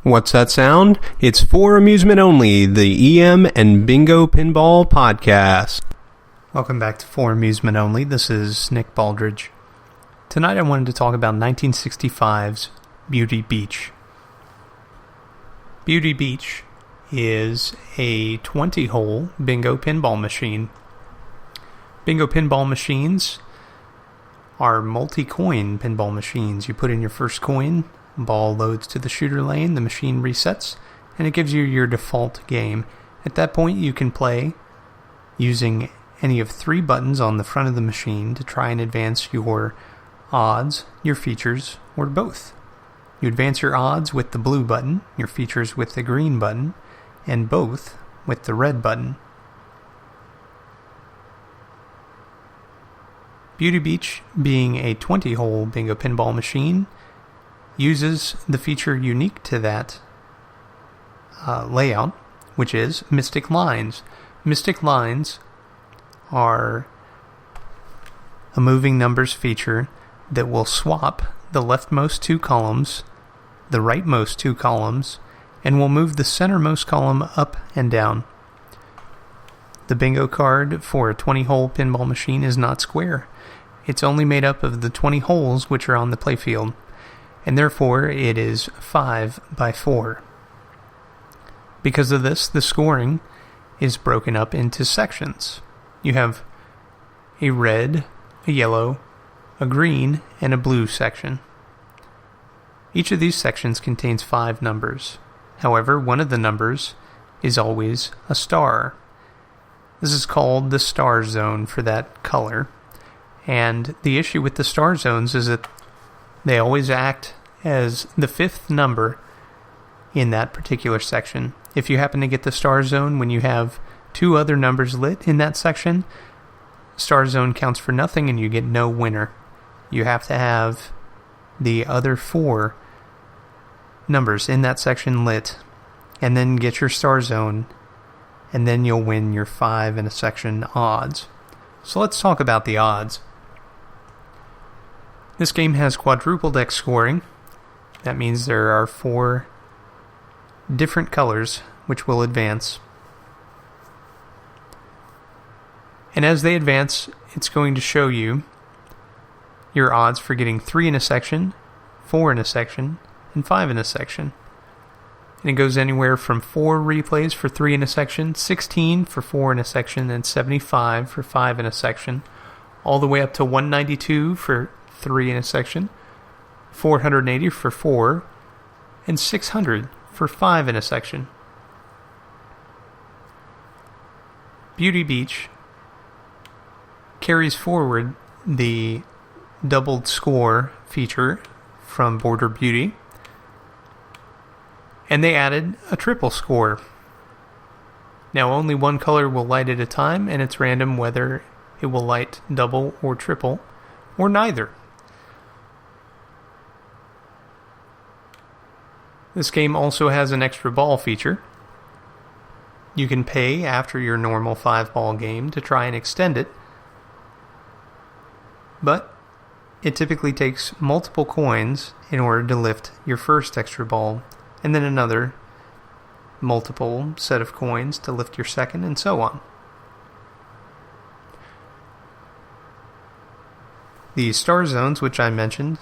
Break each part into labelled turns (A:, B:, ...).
A: What's that sound? It's for amusement only, the EM and Bingo Pinball Podcast.
B: Welcome back to For Amusement Only. This is Nick Baldridge. Tonight I wanted to talk about 1965's Beauty Beach. Beauty Beach is a 20-hole bingo pinball machine. Bingo pinball machines are multi-coin pinball machines. You put in your first coin, ball loads to the shooter lane, the machine resets, and it gives you your default game. At that point, you can play using any of three buttons on the front of the machine to try and advance your odds, your features, or both. You advance your odds with the blue button, your features with the green button, and both with the red button. Beauty Beach, being a 20-hole bingo pinball machine, uses the feature unique to that layout, which is Mystic Lines. Mystic Lines are a moving numbers feature that will swap the leftmost two columns, the rightmost two columns, and will move the centermost column up and down. The bingo card for a 20-hole pinball machine is not square. It's only made up of the 20 holes which are on the playfield, and therefore it is 5 by 4. Because of this, the scoring is broken up into sections. You have a red, a yellow, a green, and a blue section. Each of these sections contains 5 numbers. However, one of the numbers is always a star. This is called the star zone for that color. And the issue with the star zones is that they always act as the fifth number in that particular section. If you happen to get the star zone when you have two other numbers lit in that section, star zone counts for nothing and you get no winner. You have to have the other 4 numbers in that section lit and then get your star zone, and then you'll win your 5 in a section odds. So let's talk about the odds. This game has quadruple deck scoring. That means there are 4 different colors which will advance. And as they advance, it's going to show you your odds for getting 3 in a section, 4 in a section, and 5 in a section. And it goes anywhere from 4 replays for 3 in a section, 16 for 4 in a section, and 75 for 5 in a section, all the way up to 192 for 3 in a section, 480 for 4, and 600 for 5 in a section. Beauty Beach carries forward the doubled score feature from Border Beauty, and they added a triple score. Now only one color will light at a time, and it's random whether it will light double or triple, or neither. This game also has an extra ball feature. You can pay after your normal 5-ball game to try and extend it, but it typically takes multiple coins in order to lift your first extra ball, and then another multiple set of coins to lift your second, and so on. The star zones, which I mentioned,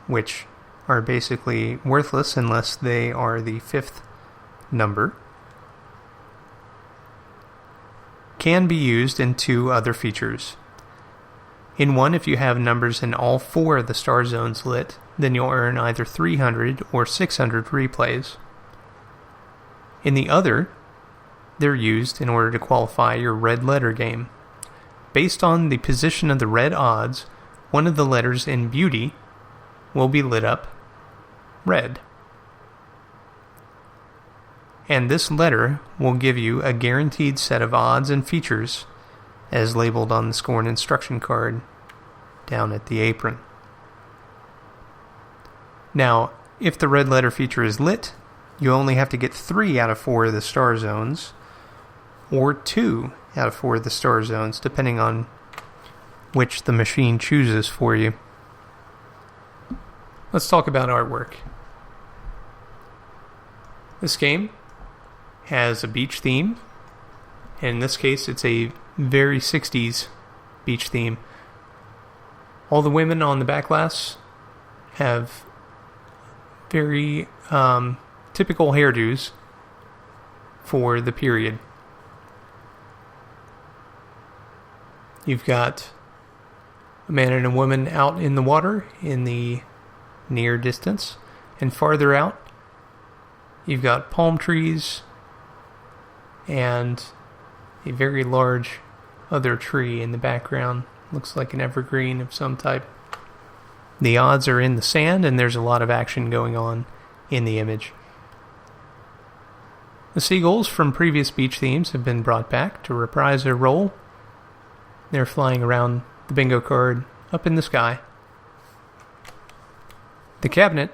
B: which are basically worthless unless they are the 5th number, can be used in 2 other features. In one, if you have numbers in all 4 of the star zones lit, then you'll earn either 300 or 600 replays. In the other, they're used in order to qualify your red letter game. Based on the position of the red odds, one of the letters in Beauty will be lit up red. And this letter will give you a guaranteed set of odds and features as labeled on the score and instruction card down at the apron. Now, if the red letter feature is lit, you only have to get 3 out of 4 of the star zones, or 2 out of 4 of the star zones, depending on which the machine chooses for you. Let's talk about artwork. This game has a beach theme, and in this case it's a very 60s beach theme. All the women on the Backglass have very typical hairdos for the period. You've got a man and a woman out in the water in the near distance, and farther out you've got palm trees and a very large other tree in the background. Looks like an evergreen of some type. The odds are in the sand, and there's a lot of action going on in the image. The seagulls from previous beach themes have been brought back to reprise their role. They're flying around the bingo card up in the sky. The cabinet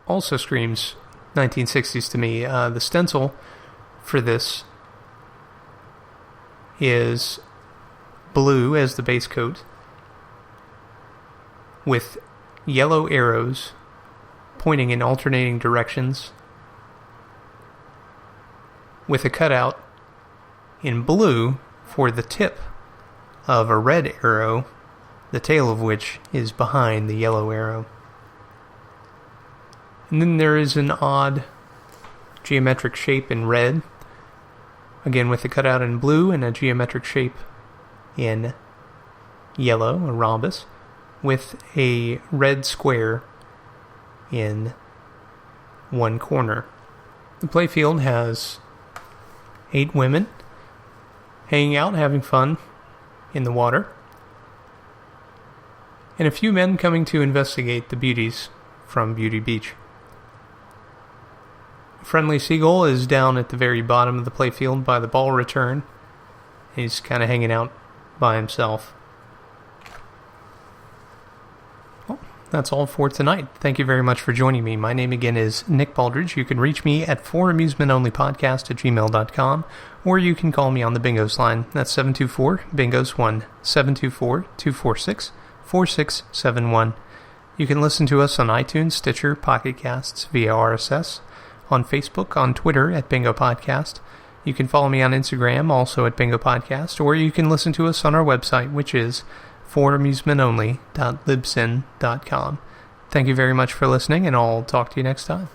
B: also screams 1960s to me. The stencil for this is blue as the base coat, with yellow arrows pointing in alternating directions, with a cutout in blue for the tip of a red arrow, the tail of which is behind the yellow arrow. And then there is an odd geometric shape in red, again with a cutout in blue and a geometric shape in yellow, a rhombus, with a red square in one corner. The playfield has 8 women hanging out, having fun in the water, and a few men coming to investigate the beauties from Beauty Beach. A friendly seagull is down at the very bottom of the playfield by the ball return. He's kind of hanging out by himself. Well, that's all for tonight. Thank you very much for joining me. My name again is Nick Baldridge. You can reach me at foramusementonlypodcast@gmail.com, or you can call me on the Bingos line. That's 724-BINGOS1, 724-246-4671. You can listen to us on iTunes, Stitcher, Pocket Casts, via RSS, on Facebook, on Twitter at Bingo Podcast. You can follow me on Instagram, also at Bingo Podcast, or you can listen to us on our website, which is foramusementonly.libsyn.com. Thank you very much for listening, and I'll talk to you next time.